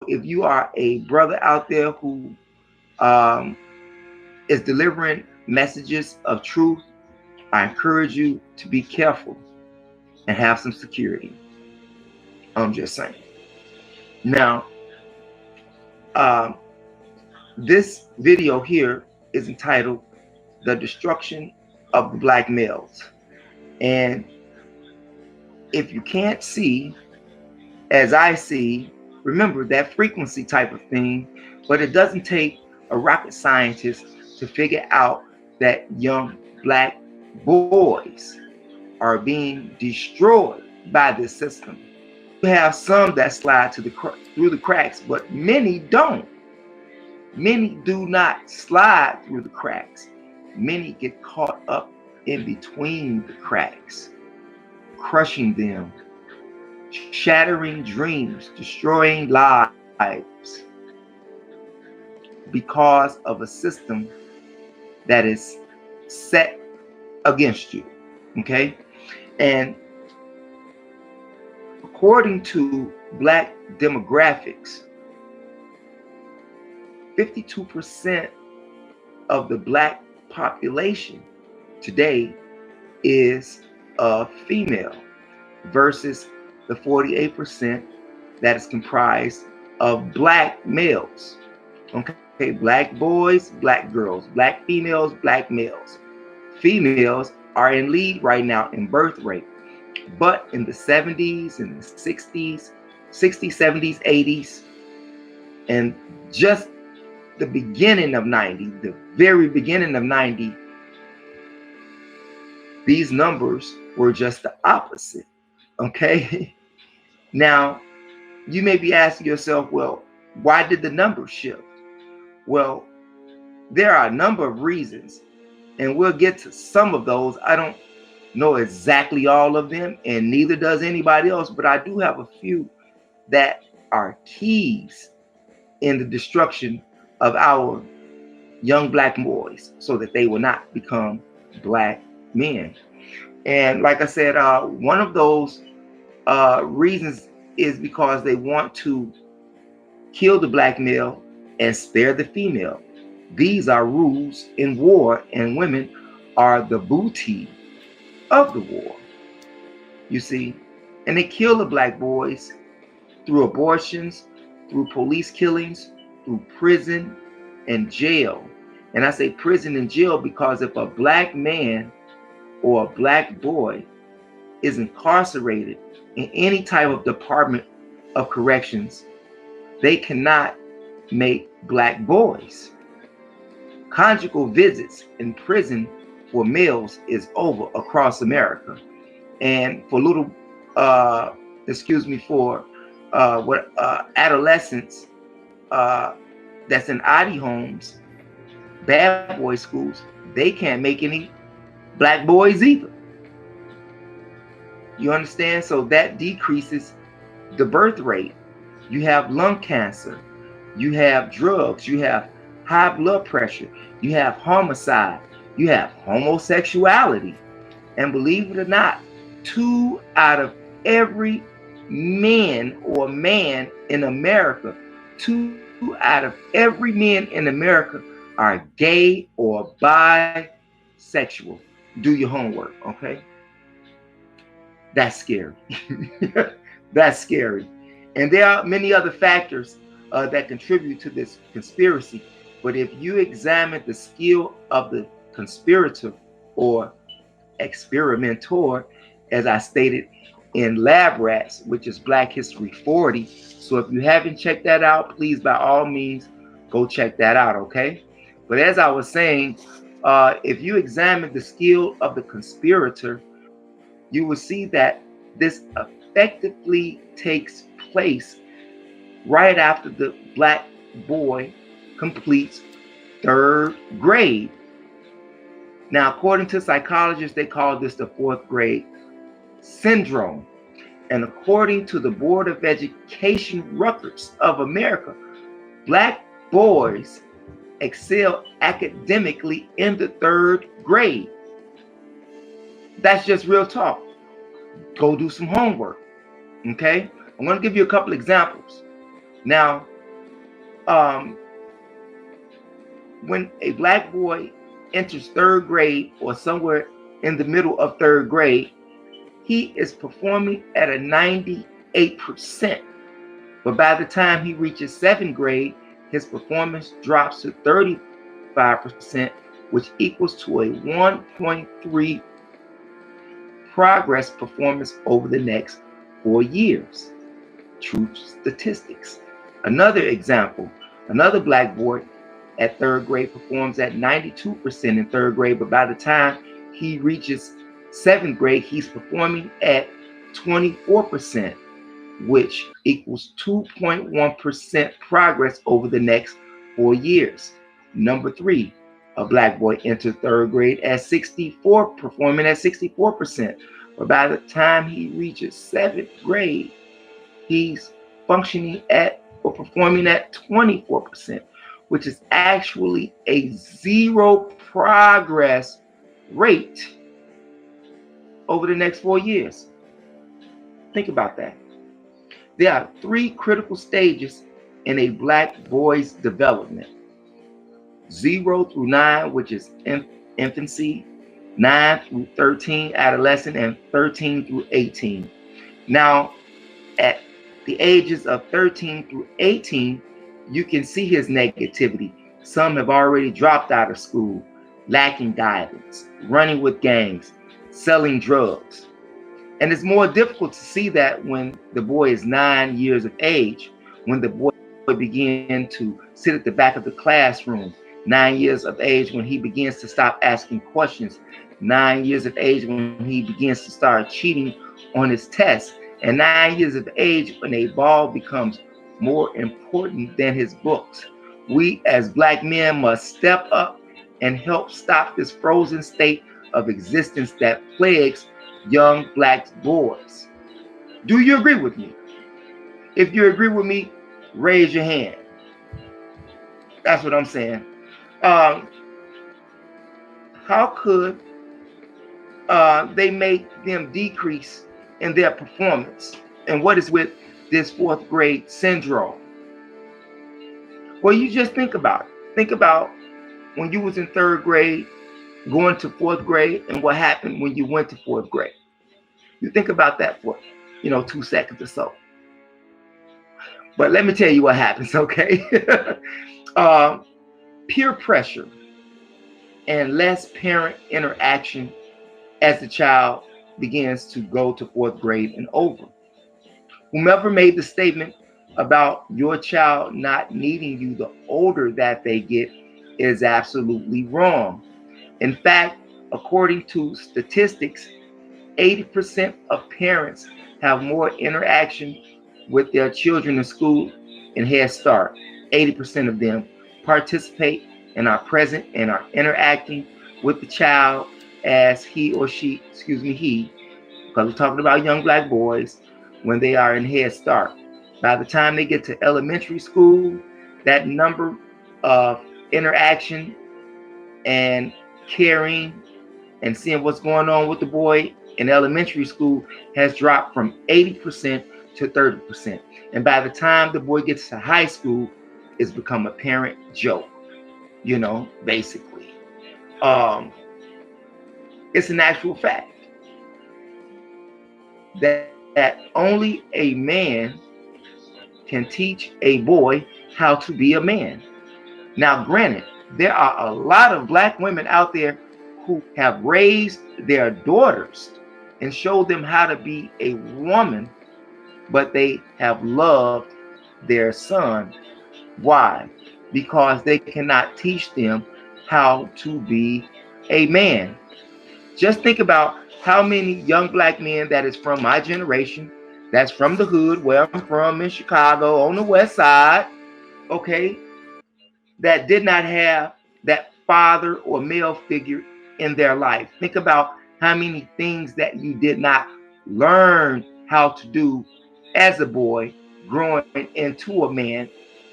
if you are a brother out there who is delivering messages of truth, I encourage you to be careful and have some security. I'm just saying. Now, um, this video here is entitled The Destruction of the Black Males. And if you can't see, as I see, remember that frequency type of thing, but it doesn't take a rocket scientist to figure out that young black boys are being destroyed by this system. You have some that slide through the cracks, but many don't. Many do not slide through the cracks. Many get caught up in between the cracks, crushing them, shattering dreams, destroying lives because of a system that is set against you. Okay? And according to Black demographics, 52% of the Black population today is female versus the 48% that is comprised of Black males. Okay, Black boys, Black girls, Black females, Black males. Females are in lead right now in birth rate, but in the 70s and the 60s, 70s, 80s, and just the beginning of 90, the very beginning of 90, these numbers were just the opposite. Okay? Now, you may be asking yourself, well, why did the numbers shift? Well, there are a number of reasons, and we'll get to some of those. I don't know exactly all of them, and neither does anybody else, but I do have a few that are keys in the destruction of our young Black boys so that they will not become Black men. And like I said, one of those reasons is because they want to kill the Black male and spare the female. These are rules in war, and women are the booty of the war, you see. And they kill the Black boys through abortions, through police killings, through prison and jail. And I say prison and jail because if a Black man or a Black boy is incarcerated in any type of department of corrections, they cannot make Black boys. Conjugal visits in prison for males is over across America. And for little, adolescents that's in ODDI homes, bad boy schools, they can't make any Black boys either. You understand? So that decreases the birth rate. You have lung cancer, you have drugs, you have high blood pressure, you have homicide, you have homosexuality. And believe it or not, 2 out of every man or man in America, 2 out of every man in America are gay or bisexual. Do your homework, okay? That's scary. That's scary. And there are many other factors that contribute to this conspiracy. But if you examine the skill of the conspirator or experimenter, as I stated in Lab Rats, which is Black History 40. So if you haven't checked that out, please, by all means, go check that out, okay? But as I was saying, if you examine the skill of the conspirator, you will see that this effectively takes place right after the Black boy completes 3rd grade. Now, according to psychologists, they call this the 4th grade syndrome. And according to the Board of Education records of America, Black boys excel academically in the 3rd grade. That's just real talk. Go do some homework. Okay? I'm going to give you a couple examples. Now, Um, when a black boy enters third grade or somewhere in the middle of third grade, he is performing at a 98%. But by the time he reaches seventh grade, his performance drops to 35%, which equals to a 1.3 progress performance over the next 4 years. True statistics. Another example, another black boy at third grade performs at 92% in third grade, but by the time he reaches seventh grade, he's performing at 24%, which equals 2.1% progress over the next 4 years. Number three, a black boy entered third grade at 64, performing at 64%. But by the time he reaches seventh grade, he's functioning at or performing at 24%, which is actually a zero progress rate over the next 4 years. Think about that. There are 3 critical stages in a black boy's development: 0 through 9, which is infancy, 9 through 13, adolescent, and 13 through 18. Now, at the ages of 13 through 18, you can see his negativity. Some have already dropped out of school, lacking guidance, running with gangs, selling drugs. And it's more difficult to see that when the boy is 9 years of age, when the boy begins to sit at the back of the classroom, 9 years of age when he begins to stop asking questions, 9 years of age when he begins to start cheating on his tests, and 9 years of age when a ball becomes more important than his books. We as black men must step up and help stop this frozen state of existence that plagues young black boys. Do you agree with me? If you agree with me, raise your hand. That's what I'm saying. How could they make them decrease in their performance? And what is with this fourth grade syndrome? Well, you just think about it. Think about when you was in third grade, going to fourth grade, and what happened when you went to fourth grade. You think about that for 2 seconds or so. But let me tell you what happens, okay? Peer pressure and less parent interaction as the child begins to go to fourth grade and over. Whomever made the statement about your child not needing you the older that they get is absolutely wrong. In fact, according to statistics, 80% of parents have more interaction with their children in school in Head Start. 80% of them participate and are present and are interacting with the child as he, because we're talking about young black boys, when they are in Head Start. By the time they get to elementary school, that number of interaction and caring and seeing what's going on with the boy in elementary school has dropped from 80% to 30%. And by the time the boy gets to high school, it's become a parent joke, basically. It's an actual fact that only a man can teach a boy how to be a man. Now, granted, there are a lot of black women out there who have raised their daughters and showed them how to be a woman, but they have loved their son. Why? Because they cannot teach them how to be a man. Just think about how many young black men that is from my generation, that's from the hood where I'm from in Chicago on the west side, okay, that did not have that father or male figure in their life. Think about how many things that you did not learn how to do as a boy growing into a man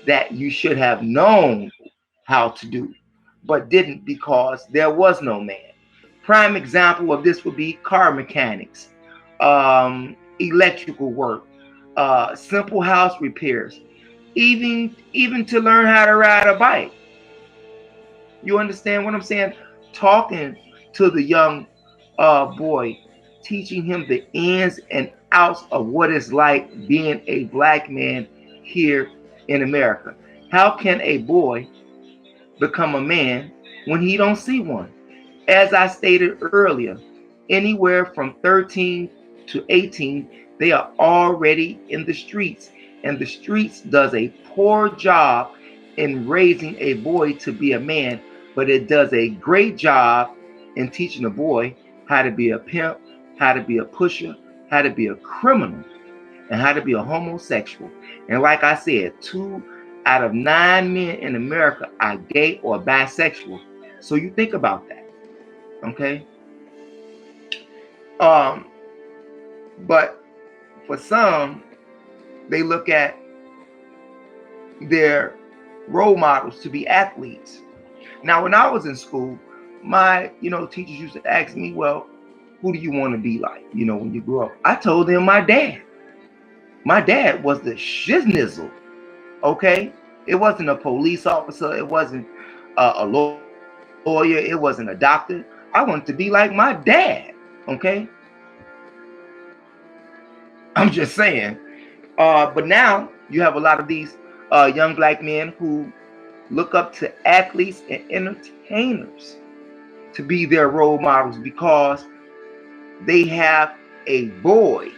that you should have known how to do, but didn't because there was no man. Prime example of this would be car mechanics, electrical work, simple house repairs. even to learn how to ride a bike. You understand what I'm saying? Talking to the young boy, teaching him the ins and outs of what it's like being a black man here in America. How can a boy become a man when he don't see one? As I stated earlier, anywhere from 13 to 18, they are already in the streets, and the streets does a poor job in raising a boy to be a man, but it does a great job in teaching a boy how to be a pimp, how to be a pusher, how to be a criminal, and how to be a homosexual. And like I said, 2 out of 9 men in America are gay or bisexual. So you think about that, okay? But for some, they look at their role models to be athletes. Now, when I was in school, my teachers used to ask me, well, who do you want to be like, when you grow up? I told them my dad. My dad was the shiznizzle, okay? It wasn't a police officer. It wasn't a lawyer. It wasn't a doctor. I wanted to be like my dad, okay? I'm just saying. But now you have a lot of these young black men who look up to athletes and entertainers to be their role models because they have a void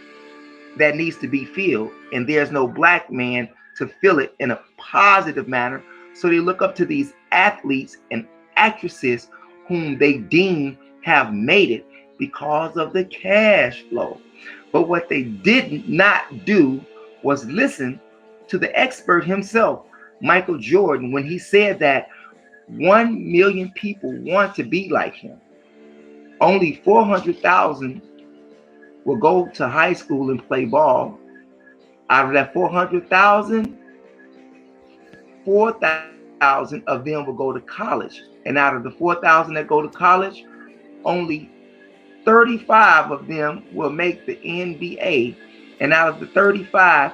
that needs to be filled, and there's no black man to fill it in a positive manner. So they look up to these athletes and actresses whom they deem have made it because of the cash flow. But what they did not do was listen to the expert himself, Michael Jordan, when he said that 1 million people want to be like him. Only 400,000 will go to high school and play ball. Out of that 400,000, 4,000 of them will go to college. And out of the 4,000 that go to college, only 35 of them will make the NBA. And out of the 35,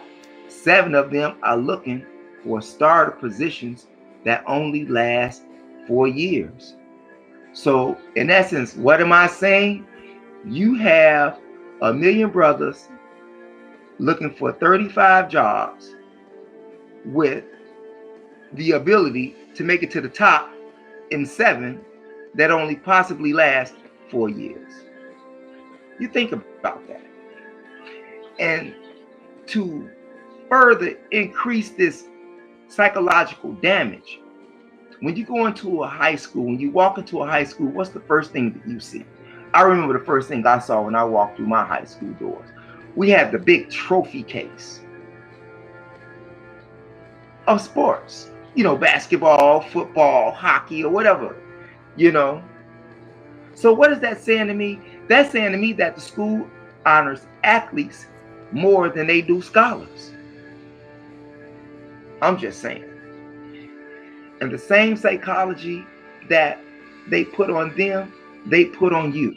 7 of them are looking for starter positions that only last 4 years. So in essence, what am I saying? You have 1 million brothers looking for 35 jobs with the ability to make it to the top in 7 that only possibly last 4 years. You think about that. And to further increase this psychological damage, when you go into a high school, when you walk into a high school, what's the first thing that you see? I remember the first thing I saw when I walked through my high school doors. We had the big trophy case of sports, basketball, football, hockey, or whatever, So what is that saying to me? That's saying to me that the school honors athletes more than they do scholars. I'm just saying. And the same psychology that they put on them, they put on you.